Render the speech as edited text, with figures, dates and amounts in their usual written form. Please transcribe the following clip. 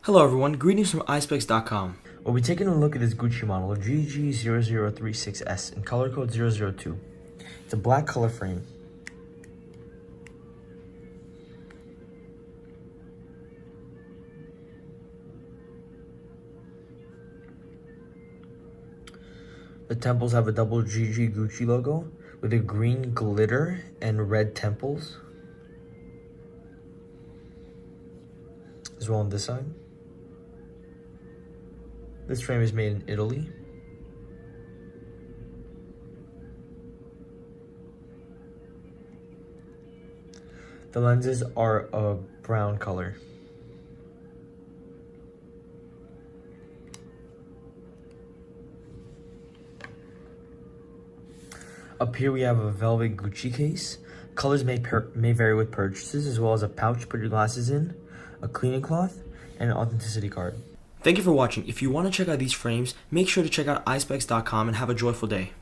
Hello everyone, greetings from Eyespecs.com. We'll be taking a look at this Gucci model, GG0036S, in color code 002. It's a black color frame. The temples have a double GG Gucci logo with a green glitter and red temples. As well on this side. This frame is made in Italy. The lenses are a brown color. Up here we have a velvet Gucci case. Colors may vary with purchases, as well as a pouch to put your glasses in, a cleaning cloth, and an authenticity card. Thank you for watching. If you want to check out these frames, make sure to check out Eyespecs.com and have a joyful day.